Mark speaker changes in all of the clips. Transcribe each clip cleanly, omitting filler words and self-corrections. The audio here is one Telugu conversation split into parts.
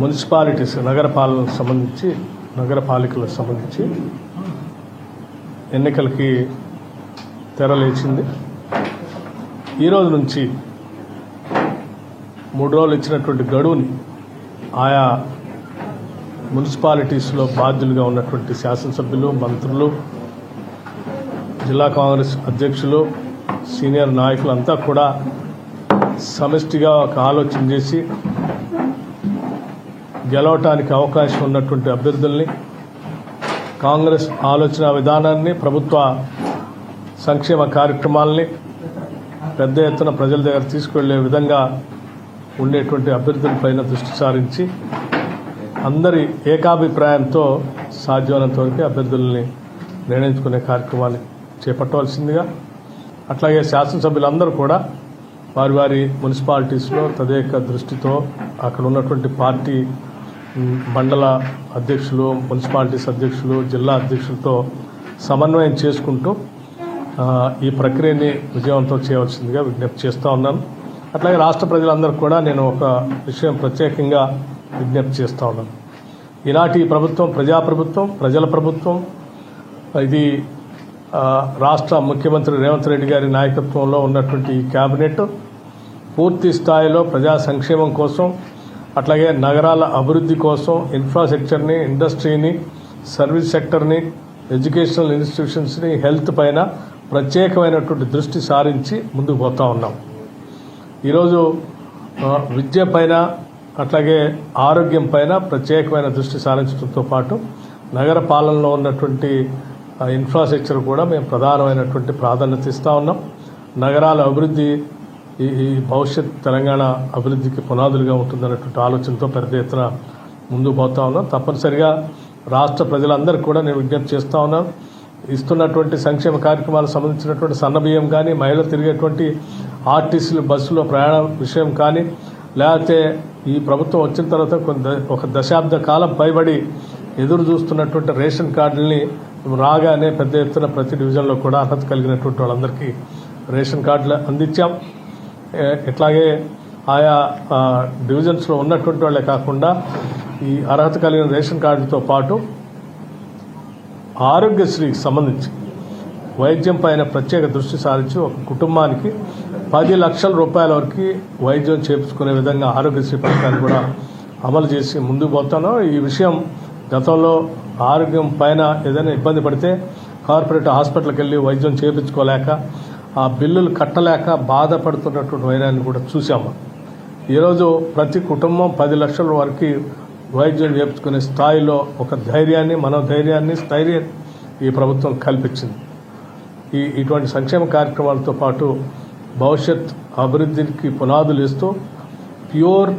Speaker 1: మున్సిపాలిటీస్ నగరపాలికలకు సంబంధించి ఎన్నికలకి తెరలేచింది. ఈరోజు నుంచి 3 రోజులు ఇచ్చినటువంటి గడువుని ఆయా మున్సిపాలిటీస్లో బాధ్యులుగా ఉన్నటువంటి శాసనసభ్యులు, మంత్రులు, జిల్లా కాంగ్రెస్ అధ్యక్షులు, సీనియర్ నాయకులంతా కూడా సమిష్టిగా ఒక ఆలోచన చేసి గెలవటానికి అవకాశం ఉన్నటువంటి అభ్యర్థుల్ని, కాంగ్రెస్ ఆలోచన విధానాన్ని, ప్రభుత్వ సంక్షేమ కార్యక్రమాలని పెద్ద ఎత్తున ప్రజల దగ్గర తీసుకువెళ్లే విధంగా ఉండేటువంటి అభ్యర్థులపైన దృష్టి సారించి అందరి ఏకాభిప్రాయంతో సాధ్యమైనంత వరకు అభ్యర్థుల్ని నిర్ణయించుకునే కార్యక్రమాన్ని చేపట్టవలసిందిగా, అట్లాగే శాసనసభ్యులందరూ కూడా వారి వారి మున్సిపాలిటీస్లో తదేక దృష్టితో అక్కడ ఉన్నటువంటి పార్టీ మండల అధ్యక్షులు, మున్సిపాలిటీస్ అధ్యక్షులు, జిల్లా అధ్యక్షులతో సమన్వయం చేసుకుంటూ ఈ ప్రక్రియని విజయవంతం చేయవలసిందిగా విజ్ఞప్తి చేస్తూ ఉన్నాను. అట్లాగే రాష్ట్ర ప్రజలందరూ కూడా నేను ఒక విషయం ప్రత్యేకంగా విజ్ఞప్తి చేస్తూ ఉన్నాను. ఈనాటి ప్రభుత్వం ప్రజాప్రభుత్వం, ప్రజల ప్రభుత్వం. ఇది రాష్ట్ర ముఖ్యమంత్రి రేవంత్ రెడ్డి గారి నాయకత్వంలో ఉన్నటువంటి ఈ క్యాబినెట్ పూర్తి స్థాయిలో ప్రజా సంక్షేమం కోసం, అట్లాగే నగరాల అభివృద్ధి కోసం, ఇన్ఫ్రాస్ట్రక్చర్ని, ఇండస్ట్రీని, సర్వీస్ సెక్టర్ని, ఎడ్యుకేషనల్ ఇన్స్టిట్యూషన్స్ని, హెల్త్ పైన ప్రత్యేకమైనటువంటి దృష్టి సారించి ముందుకు పోతూ ఉన్నాం. ఈరోజు విద్య పైన, అట్లాగే ఆరోగ్యం పైన ప్రత్యేకమైన దృష్టి సారించడంతో పాటు నగర పాలనలో ఉన్నటువంటి ఇన్ఫ్రాస్ట్రక్చర్ కూడా మేము ప్రధానమైనటువంటి ప్రాధాన్యత ఇస్తూ ఉన్నాం. నగరాల అభివృద్ధి ఈ భవిష్యత్ తెలంగాణ అభివృద్ధికి పునాదులుగా ఉంటుందన్నటువంటి ఆలోచనతో పెద్ద ఎత్తున ముందుకు పోతా ఉన్నాం. తప్పనిసరిగా రాష్ట్ర ప్రజలందరికీ కూడా నేను విజ్ఞప్తి చేస్తూ ఉన్నాను. ఇస్తున్నటువంటి సంక్షేమ కార్యక్రమాలకు సంబంధించినటువంటి సన్నబియ్యం కానీ, మహిళలు తిరిగేటువంటి ఆర్టీసీలు బస్సులో ప్రయాణం విషయం కానీ, లేకపోతే ఈ ప్రభుత్వం వచ్చిన తర్వాత ఒక దశాబ్ద కాలం పైబడి ఎదురు చూస్తున్నటువంటి రేషన్ కార్డుల్ని రాగానే పెద్ద ఎత్తున ప్రతి డివిజన్లో కూడా అర్హత కలిగినటువంటి వాళ్ళందరికీ రేషన్ కార్డులు అందించాం. ఇట్లాగే ఆయా డివిజన్స్లో ఉన్నటువంటి వాళ్ళే కాకుండా ఈ అర్హత కలిగిన రేషన్ కార్డుతో పాటు ఆరోగ్యశ్రీకి సంబంధించి వైద్యం పైన ప్రత్యేక దృష్టి సారించి ఒక కుటుంబానికి 10 లక్షల రూపాయల వరకు వైద్యం చేయించుకునే విధంగా ఆరోగ్యశ్రీ పథకాన్ని కూడా అమలు చేసి ముందుకు పోతాను. ఈ విషయం గతంలో ఆరోగ్యం పైన ఏదైనా ఇబ్బంది పడితే కార్పొరేట్ హాస్పిటల్కి వెళ్ళి వైద్యం చేయించుకోలేక, ఆ బిల్లులు కట్టలేక బాధపడుతున్నటువంటి వైరాన్ని కూడా చూసాము. ఈరోజు ప్రతి కుటుంబం 10 లక్షల వరకు వైద్యం చేయించుకునే స్థాయిలో ఒక ధైర్యాన్ని, మనోధైర్యాన్ని, స్థైర్యాన్ని ఈ ప్రభుత్వం కల్పించింది. ఇటువంటి సంక్షేమ కార్యక్రమాలతో పాటు భవిష్యత్ అభివృద్ధికి పునాదులు ఇస్తూ pure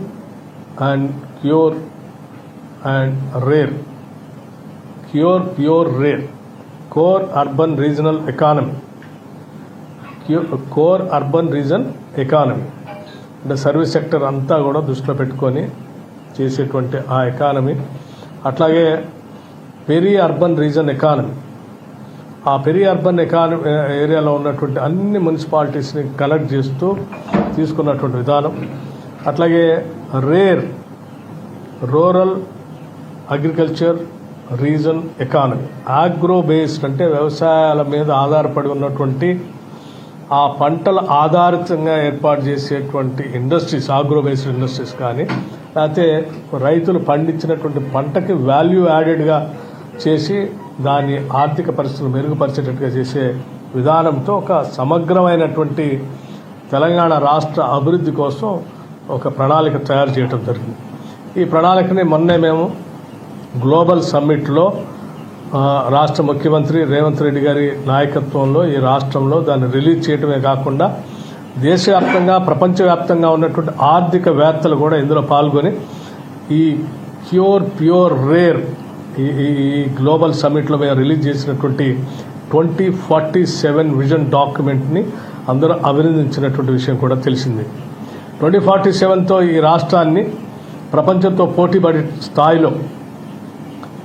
Speaker 1: rare core urban regional economy అంటే సర్వీస్ సెక్టర్ అంతా కూడా దృష్టిలో పెట్టుకొని చేసేటువంటి ఆ ఎకానమీ, అట్లాగే పెరి అర్బన్ రీజన్ ఎకానమీ, ఆ పెరి అర్బన్ ఎకానమీ ఏరియాలో ఉన్నటువంటి అన్ని మున్సిపాలిటీస్ని కనెక్ట్ చేస్తూ తీసుకున్నటువంటి విధానం, అట్లాగే rural agriculture reason economy, agro based అంటే వ్యవసాయాల మీద ఆధారపడి ఉన్నటువంటి ఆ పంటల ఆధారితంగా ఏర్పాటు చేసేటువంటి ఇండస్ట్రీస్, ఆగ్రో బేస్డ్ ఇండస్ట్రీస్ కానీ, లేకపోతే రైతులు పండించినటువంటి పంటకి వాల్యూ యాడెడ్గా చేసి దాని ఆర్థిక పరిస్థితులు మెరుగుపరిచేటట్టుగా చేసే విధానంతో ఒక సమగ్రమైనటువంటి తెలంగాణ రాష్ట్ర అభివృద్ధి కోసం ఒక ప్రణాళిక తయారు చేయడం జరిగింది. ఈ ప్రణాళికని మొన్నే మేము గ్లోబల్ సమ్మిట్లో రాష్ట్ర ముఖ్యమంత్రి రేవంత్ రెడ్డి గారి నాయకత్వంలో ఈ రాష్ట్రంలో దాన్ని రిలీజ్ చేయడమే కాకుండా దేశవ్యాప్తంగా, ప్రపంచవ్యాప్తంగా ఉన్నటువంటి ఆర్థికవేత్తలు కూడా ఇందులో పాల్గొని ఈ ప్యూర్ రేర్ ఈ గ్లోబల్ సమ్మిట్లో మేము రిలీజ్ చేసినటువంటి 2047 విజన్ డాక్యుమెంట్ని అందరూ అభినందించినటువంటి విషయం కూడా తెలిసింది. 2047తో ఈ రాష్ట్రాన్ని ప్రపంచంతో పోటీపడే స్థాయిలో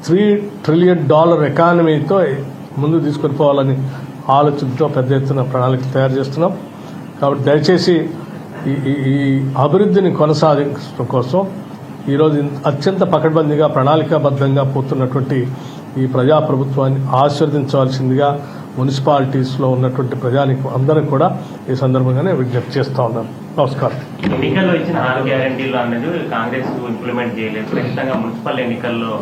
Speaker 1: $3 ట్రిలియన్ ఎకానమీతో ముందు తీసుకొని పోవాలని ఆలోచనతో పెద్ద ఎత్తున ప్రణాళిక తయారు చేస్తున్నాం. కాబట్టి దయచేసి ఈ అభివృద్ధిని కొనసాగించడం కోసం ఈరోజు అత్యంత పకడ్బందీగా ప్రణాళికాబద్ధంగా పోతున్నటువంటి ఈ ప్రజాప్రభుత్వాన్ని ఆశీర్వదించవలసిందిగా మున్సిపాలిటీస్లో ఉన్నటువంటి ప్రజానికి అందరూ కూడా ఈ సందర్భంగానే విజ్ఞప్తి చేస్తూ ఉన్నాను. నమస్కారం.
Speaker 2: ఎన్నికల్లో ఇచ్చిన 6 గ్యారెంటీలు అన్నది కాంగ్రెస్ ఇంప్లిమెంట్ చేయలేదు. ఖచ్చితంగా మున్సిపల్ ఎన్నికల్లో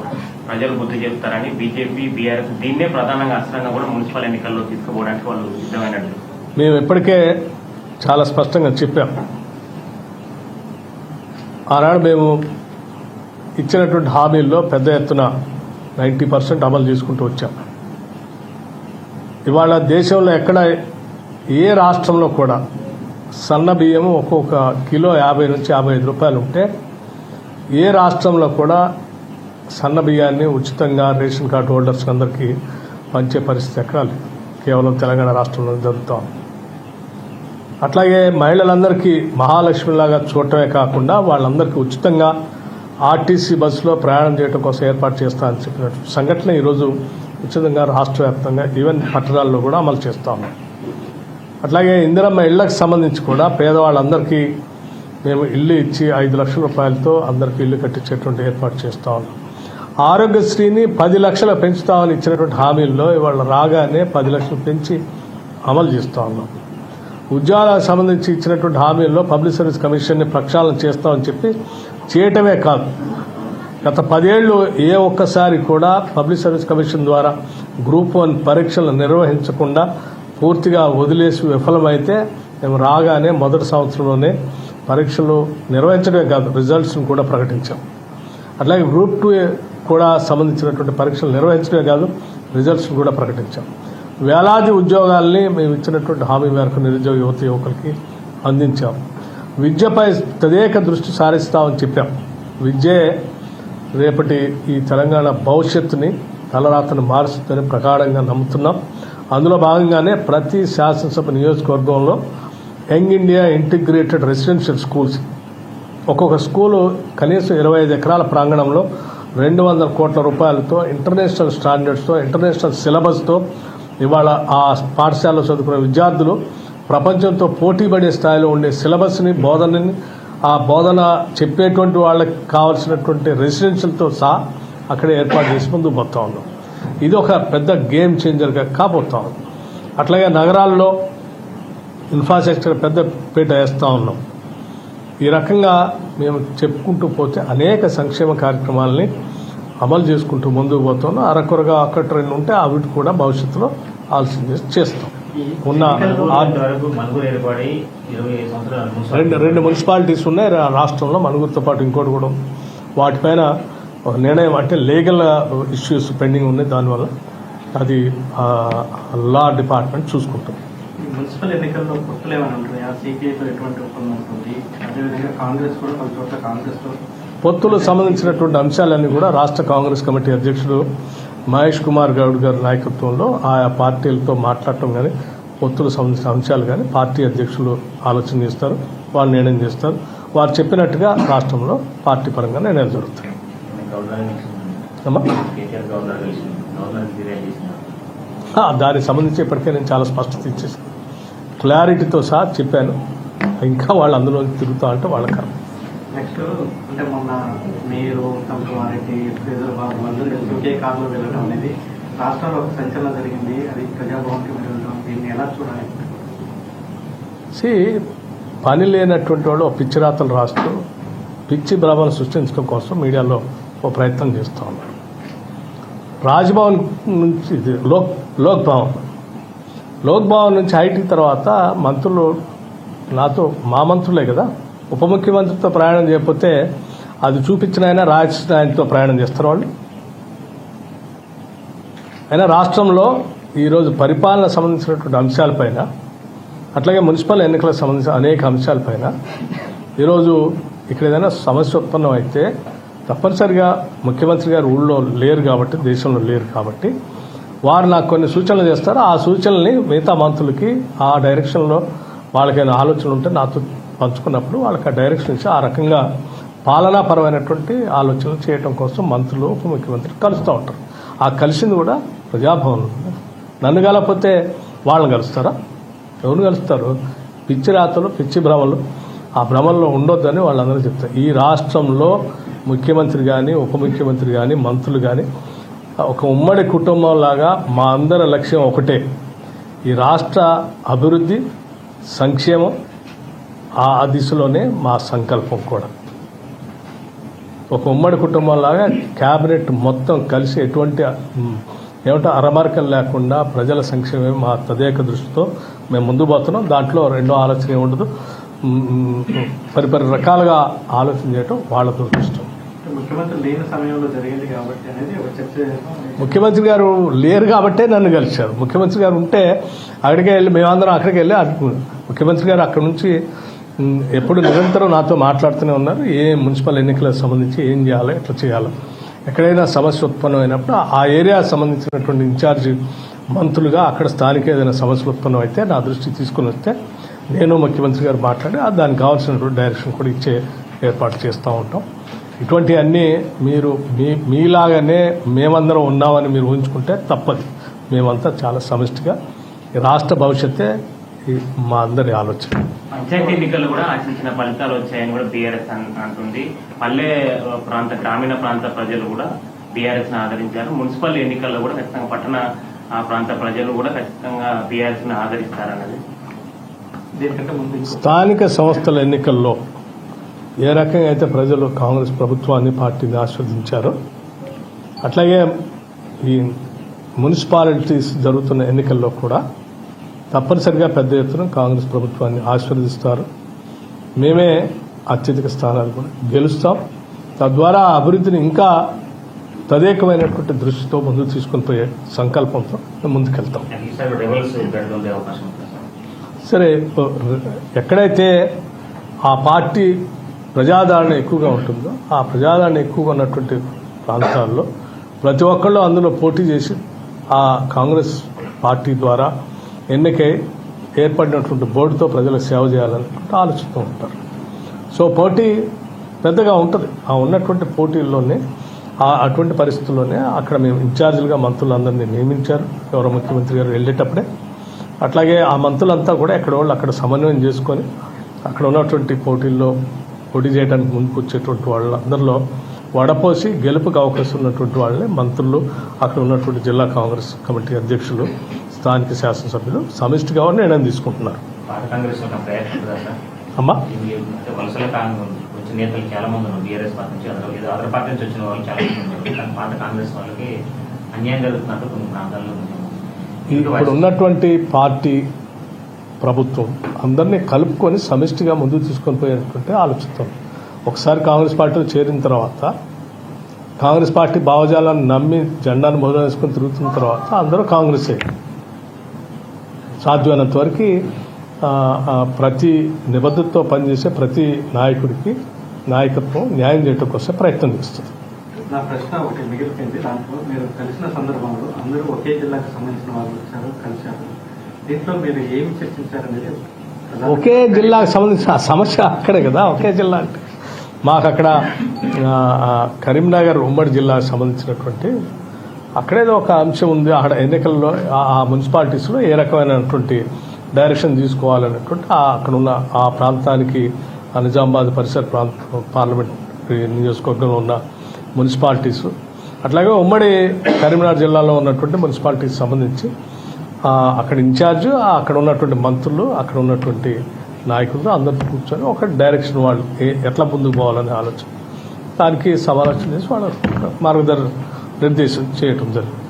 Speaker 2: ప్రజలు బుద్ధి చెప్తారని బీజేపీ, బీఆర్ఎస్ దీన్నే ప్రధానంగా అస్త్రంగా కూడా మున్సిపల్ ఎన్నికల్లో తీసుకుపోవడానికి వాళ్ళు సిద్ధమైనట్లు
Speaker 1: మేము ఇప్పటికే చాలా స్పష్టంగా చెప్పాం. ఆనాడు మేము ఇచ్చినటువంటి హామీల్లో పెద్ద ఎత్తున 90% అమలు చేసుకుంటూ వచ్చాం. ఇవాళ దేశంలో ఎక్కడ ఏ రాష్ట్రంలో కూడా సన్న బియ్యము ఒక్కొక్క కిలో 50 నుంచి 55 రూపాయలు ఉంటే ఏ రాష్ట్రంలో కూడా సన్న బియ్యాన్ని ఉచితంగా రేషన్ కార్డు హోల్డర్స్ అందరికీ పంచే పరిస్థితి ఎక్కడ లేదు. కేవలం తెలంగాణ రాష్ట్రంలో జరుగుతాం. అట్లాగే మహిళలందరికీ మహాలక్ష్మిలాగా చూడటమే కాకుండా వాళ్ళందరికీ ఉచితంగా ఆర్టీసీ బస్సులో ప్రయాణం చేయడం కోసం ఏర్పాటు చేస్తామని చెప్పినట్టు సంఘటన ఈరోజు ఉచితంగా రాష్ట్ర వ్యాప్తంగా ఈవెన్ పట్టణాల్లో కూడా అమలు చేస్తా ఉన్నాం. అట్లాగే ఇందిరమ్మ ఇళ్లకు సంబంధించి కూడా పేదవాళ్ళందరికీ మేము ఇల్లు ఇచ్చి 5 లక్షల రూపాయలతో అందరికీ ఇల్లు కట్టించేటువంటి ఏర్పాటు చేస్తా ఉన్నాం. ఆరోగ్యశ్రీని 10 లక్షలు పెంచుతామని ఇచ్చినటువంటి హామీల్లో ఇవాళ రాగానే 10 లక్షలు పెంచి అమలు చేస్తూ ఉన్నాం. ఉద్యోగాలకు సంబంధించి ఇచ్చినటువంటి హామీల్లో పబ్లిక్ సర్వీస్ కమిషన్ని ప్రక్షాళన చేస్తామని చెప్పి చేయటమే కాదు, గత 10 ఏళ్ళు ఏ ఒక్కసారి కూడా పబ్లిక్ సర్వీస్ కమిషన్ ద్వారా గ్రూప్ 1 పరీక్షలు నిర్వహించకుండా పూర్తిగా వదిలేసి విఫలమైతే మేము రాగానే మొదటి సంవత్సరంలోనే పరీక్షలు నిర్వహించడమే కాదు రిజల్ట్స్ను కూడా ప్రకటించాం. అట్లాగే గ్రూప్ 2 కూడా సంబంధించినటువంటి పరీక్షలు నిర్వహించడమే కాదు రిజల్ట్స్ను కూడా ప్రకటించాం. వేలాది ఉద్యోగాల్ని మేము ఇచ్చినటువంటి హామీ మేరకు నిరుద్యోగ యువత యువకులకి అందించాం. విద్యపై తదేక దృష్టి సారిస్తామని చెప్పాం. విద్యే రేపటి ఈ తెలంగాణ భవిష్యత్తుని తలరాతను మారుస్తుందని ప్రగాఢంగా నమ్ముతున్నాం. అందులో భాగంగానే ప్రతి శాసనసభ నియోజకవర్గంలో young India integrated residential schools ఒక్కొక్క స్కూలు కనీసం 25 ఎకరాల ప్రాంగణంలో 200 కోట్ల రూపాయలతో ఇంటర్నేషనల్ స్టాండర్డ్స్తో ఇంటర్నేషనల్ సిలబస్తో ఇవాళ ఆ పాఠశాలలో చదువుకునే విద్యార్థులు ప్రపంచంతో పోటీపడే స్థాయిలో ఉండే సిలబస్ని బోధనని ఆ బోధన చెప్పేటువంటి వాళ్ళకి కావాల్సినటువంటి రెసిడెన్షియల్తో సహా అక్కడే ఏర్పాటు చేసి ముందుకు పోతా ఉన్నాం. ఇది ఒక పెద్ద గేమ్ చేంజర్గా కాబోతా ఉంది. అట్లాగే నగరాల్లో ఇన్ఫ్రాస్ట్రక్చర్ పెద్ద పీట వేస్తూ ఉన్నాం. ఈ రకంగా మేము చెప్పుకుంటూ పోతే అనేక సంక్షేమ కార్యక్రమాలని అమలు చేసుకుంటూ ముందుకు పోతున్నాం. అరకొరగా అక్కటి 2 ఉంటే అవిటి కూడా భవిష్యత్తులో ఆలోచన చేస్తాం. ఉన్న 2 మున్సిపాలిటీస్ ఉన్నాయి రాష్ట్రంలో, మనుగురుతో పాటు ఇంకోటి కూడా ఉంది. వాటిపైన ఒక నిర్ణయం అంటే లీగల్ ఇష్యూస్ పెండింగ్ ఉన్నాయి. దానివల్ల అది లా డిపార్ట్మెంట్ చూసుకుంటాం.
Speaker 3: మున్సిపల్ ఎన్నికల్లో పొత్తులు ఏమైనా ఉంటాయా? సిపిఐతో ఎటువంటి ఒప్పందం ఉంటుంది? అదేవిధంగా కాంగ్రెస్ కూడా కొన్ని చోట్ల కాంగ్రెస్తో
Speaker 1: పొత్తులకు సంబంధించినటువంటి అంశాలన్నీ కూడా రాష్ట్ర కాంగ్రెస్ కమిటీ అధ్యక్షుడు మహేష్ కుమార్ గౌడ్ గారి నాయకత్వంలో ఆయా పార్టీలతో మాట్లాడటం కానీ పొత్తులకు సంబంధించిన అంశాలు కానీ పార్టీ అధ్యక్షులు ఆలోచన చేస్తారు, వాళ్ళు నిర్ణయం చేస్తారు. వారు చెప్పినట్టుగా రాష్ట్రంలో పార్టీ పరంగా నిర్ణయాలు జరుగుతాయి. దానికి సంబంధించి ఇప్పటికే నేను చాలా స్పష్టత ఇచ్చేసాను, క్లారిటీతో సహా చెప్పాను. ఇంకా వాళ్ళు అందులో తిరుగుతా అంటే వాళ్ళ
Speaker 3: నెక్స్ట్ అంటే మొన్న మీరు తమకుమారెడ్డి ఒకే కారులో వెళ్ళడం అనేది రాష్ట్రంలో ఒక సంచలనం జరిగింది. అది ప్రజాభవన్కి వెళ్ళడం, దీన్ని ఎలా చూడాలి?
Speaker 1: పని లేనటువంటి వాళ్ళు పిచ్చిరాతలు రాస్తూ పిచ్చి భ్రమను సృష్టించడం కోసం మీడియాలో ఓ ప్రయత్నం చేస్తూ ఉన్నారు. రాజ్భవన్ నుంచి లోక్ భవన్ నుంచి ఐటీ తర్వాత మంత్రులు నాతో మా మంత్రులే కదా, ఉప ముఖ్యమంత్రితో ప్రయాణం చేయకపోతే అది చూపించిన ఆయన రాజకృష్ణ ఆయనతో ప్రయాణం చేస్తారు వాళ్ళు. అయినా రాష్ట్రంలో ఈరోజు పరిపాలన సంబంధించినటువంటి అంశాలపైన అట్లాగే మున్సిపల్ ఎన్నికలకు సంబంధించిన అనేక అంశాలపైన ఈరోజు ఇక్కడ ఏదైనా సమస్య ఉత్పన్నం అయితే తప్పనిసరిగా ముఖ్యమంత్రి గారు ఊళ్ళో లేరు కాబట్టి, దేశంలో లేరు కాబట్టి వారు నాకు కొన్ని సూచనలు చేస్తారు. ఆ సూచనల్ని మిగతా మంత్రులకి ఆ డైరెక్షన్లో వాళ్ళకైనా ఆలోచనలు ఉంటే నాతో పంచుకున్నప్పుడు వాళ్ళకి ఆ డైరెక్షన్ ఇచ్చి ఆ రకంగా పాలనాపరమైనటువంటి ఆలోచనలు చేయడం కోసం మంత్రులు ఉప ముఖ్యమంత్రి కలుస్తూ ఉంటారు. ఆ కలిసింది కూడా ప్రజాభవన్లో. నన్ను కలకపోతే వాళ్ళని కలుస్తారా? ఎవరు కలుస్తారు? పిచ్చి రాతలు, పిచ్చి భ్రమలు. ఆ భ్రమల్లో ఉండొద్దని వాళ్ళందరూ చెప్తారు. ఈ రాష్ట్రంలో ముఖ్యమంత్రి కానీ ఉప ముఖ్యమంత్రి కానీ మంత్రులు కానీ ఒక ఉమ్మడి కుటుంబంలాగా మా అందరి లక్ష్యం ఒకటే, ఈ రాష్ట్ర అభివృద్ధి సంక్షేమం, ఆ దిశలోనే మా సంకల్పం కూడా. ఒక ఉమ్మడి కుటుంబంలాగా క్యాబినెట్ మొత్తం కలిసి ఎటువంటి అరమరికలు లేకుండా ప్రజల సంక్షేమం మా తదేక దృష్టితో మేము ముందు పోతున్నాం. దాంట్లో రెండో ఆలోచన ఉండదు. పరిపరి రకాలుగా ఆలోచన చేయటం వాళ్ళ దురదృష్టం.
Speaker 3: ముఖ్యమంత్రి లేని సమయంలో జరిగింది కాబట్టి అనేది ఒక చర్చ.
Speaker 1: ముఖ్యమంత్రి గారు లేరు కాబట్టే నన్ను కలిశారు. ముఖ్యమంత్రి గారు ఉంటే అక్కడికే వెళ్ళి మేమందరం అక్కడికి వెళ్ళి ముఖ్యమంత్రి గారు అక్కడి నుంచి ఎప్పుడు నిరంతరం నాతో మాట్లాడుతూనే ఉన్నారు. ఏ మున్సిపల్ ఎన్నికలకు సంబంధించి ఏం చేయాలో, ఎట్లా చేయాలో, ఎక్కడైనా సమస్య ఉత్పన్నమైనప్పుడు ఆ ఏరియా సంబంధించినటువంటి ఇన్ఛార్జి మంత్రులుగా అక్కడ స్థానిక ఏదైనా సమస్యలు ఉత్పన్నం అయితే నా దృష్టికి తీసుకుని వస్తే నేను ముఖ్యమంత్రి గారు మాట్లాడి దానికి కావాల్సినటువంటి డైరెక్షన్ కూడా ఇచ్చే ఏర్పాటు చేస్తూ ఉంటాం. ఇటువంటివన్నీ మీరు మీలాగానే మేమందరం ఉన్నామని మీరు ఊహించుకుంటే తప్పదు. మేమంతా చాలా సమిష్టిగా రాష్ట్ర భవిష్యత్తే మా అందరి ఆలోచన.
Speaker 2: పంచాయతీ ఎన్నికల్లో కూడా ఆశించిన ఫలితాలు వచ్చాయని కూడా బీఆర్ఎస్ అంటుంది. పల్లె ప్రాంత, గ్రామీణ ప్రాంత ప్రజలు కూడా బీఆర్ఎస్ ని ఆదరించారు. మున్సిపల్ ఎన్నికల్లో కూడా ఖచ్చితంగా పట్టణ ప్రాంత ప్రజలు కూడా ఖచ్చితంగా బీఆర్ఎస్ ని ఆదరిస్తారన్నది.
Speaker 3: దీనికంటే ముందు
Speaker 1: స్థానిక సంస్థల ఎన్నికల్లో ఏ రకంగా అయితే ప్రజలు కాంగ్రెస్ ప్రభుత్వాన్ని, పార్టీని ఆస్వాదించారో అట్లాగే ఈ మున్సిపాలిటీస్ జరుగుతున్న ఎన్నికల్లో కూడా తప్పనిసరిగా పెద్ద ఎత్తున కాంగ్రెస్ ప్రభుత్వాన్ని ఆశీర్వదిస్తారు. మేమే అత్యధిక స్థానాలు కూడా గెలుస్తాం. తద్వారా అభివృద్ధిని ఇంకా తదేకమైనటువంటి దృష్టితో ముందుకు తీసుకుని పోయే సంకల్పంతో ముందుకెళ్తాం. సరే, ఎక్కడైతే ఆ పార్టీ ప్రజాదరణ ఎక్కువగా ఉంటుందో ఆ ప్రజాదరణ ఎక్కువగా ఉన్నటువంటి ప్రాంతాల్లో ప్రతి ఒక్కళ్ళు అందులో పోటీ చేసి ఆ కాంగ్రెస్ పార్టీ ద్వారా ఎన్నికై ఏర్పడినటువంటి బోర్డుతో ప్రజలకు సేవ చేయాలనుకుంటే ఆలోచిస్తూ ఉంటారు. సో పోటీ పెద్దగా ఉంటుంది. ఆ ఉన్నటువంటి పోటీల్లోనే అటువంటి పరిస్థితుల్లోనే అక్కడ మేము ఇన్ఛార్జీలుగా మంత్రులందరినీ నియమించారు ఎవరో ముఖ్యమంత్రి గారు వెళ్ళేటప్పుడే. అట్లాగే ఆ మంత్రులంతా కూడా ఎక్కడ వాళ్ళు అక్కడ సమన్వయం చేసుకొని అక్కడ ఉన్నటువంటి పోటీల్లో పోటీ చేయడానికి ముందుకు వచ్చేటువంటి వాళ్ళందరిలో వడపోసి గెలుపుకు అవకాశం ఉన్నటువంటి వాళ్ళని మంత్రులు, అక్కడ ఉన్నటువంటి జిల్లా కాంగ్రెస్ కమిటీ అధ్యక్షులు, స్థానిక శాసనసభ్యులు సమిష్టిగా నిర్ణయం తీసుకుంటున్నారు. అమ్మా,
Speaker 4: నేతలు చాలా మంది ఉన్నారు. బీఆర్ఎస్ పార్టీ నుంచి అదర్ పార్టీ నుంచి వచ్చిన వాళ్ళు చాలా మంది ఉన్నారు. కానీ పాత కాంగ్రెస్ వాళ్ళకి అన్యాయం జరుగుతున్నట్టు కొన్ని ప్రాంతాల్లో
Speaker 1: ఇప్పుడు ఉన్నటువంటి పార్టీ ప్రభుత్వం అందరినీ కలుపుకొని సమిష్టిగా ముందుకు తీసుకొని పోయేటువంటి ఆలోచిస్తాం. ఒకసారి కాంగ్రెస్ పార్టీలో చేరిన తర్వాత కాంగ్రెస్ పార్టీ భావజాలను నమ్మి జెండాను మొదలు వేసుకొని తిరుగుతున్న తర్వాత అందరూ కాంగ్రెసే. సాధ్యమైనంత వరకు ప్రతి నిబద్ధతతో పనిచేసే ప్రతి నాయకుడికి నాయకత్వం న్యాయం చేయడం కోసం ప్రయత్నం చేస్తుంది.
Speaker 3: నా ప్రశ్న ఒకటి మిగిలిపోయింది. దాంట్లో మీరు కలిసిన సందర్భంలో అందరూ ఒకే జిల్లాకు సంబంధించిన వాళ్ళు వచ్చారు, కలిశారు. దీంట్లో మీరు ఏమి చర్చించారనేది
Speaker 1: ఒకే జిల్లాకు సంబంధించిన సమస్య అక్కడే కదా. ఒకే జిల్లా అంటే మాకు అక్కడ కరీంనగర్ ఉమ్మడి జిల్లాకు సంబంధించినటువంటి అక్కడేదో ఒక అంశం ఉంది. అక్కడ ఎన్నికల్లో ఆ మున్సిపాలిటీస్లో ఏ రకమైనటువంటి డైరెక్షన్ తీసుకోవాలనేటువంటి అక్కడ ఉన్న ఆ ప్రాంతానికి నిజామాబాద్ పరిసర పార్లమెంట్ నియోజకవర్గంలో ఉన్న మున్సిపాలిటీస్, అట్లాగే ఉమ్మడి కరీంనగర్ జిల్లాలో ఉన్నటువంటి మున్సిపాలిటీకి సంబంధించి అక్కడ ఇన్ఛార్జ్, అక్కడ ఉన్నటువంటి మంత్రులు, అక్కడ ఉన్నటువంటి నాయకులు అందరితో కూర్చొని ఒక డైరెక్షన్ వాళ్ళు ఎట్లా ముందుకు పోవాలనే ఆలోచన దానికి సమాలోచన చేసి వాళ్ళ నిర్దేశం చేయటం జరిగింది.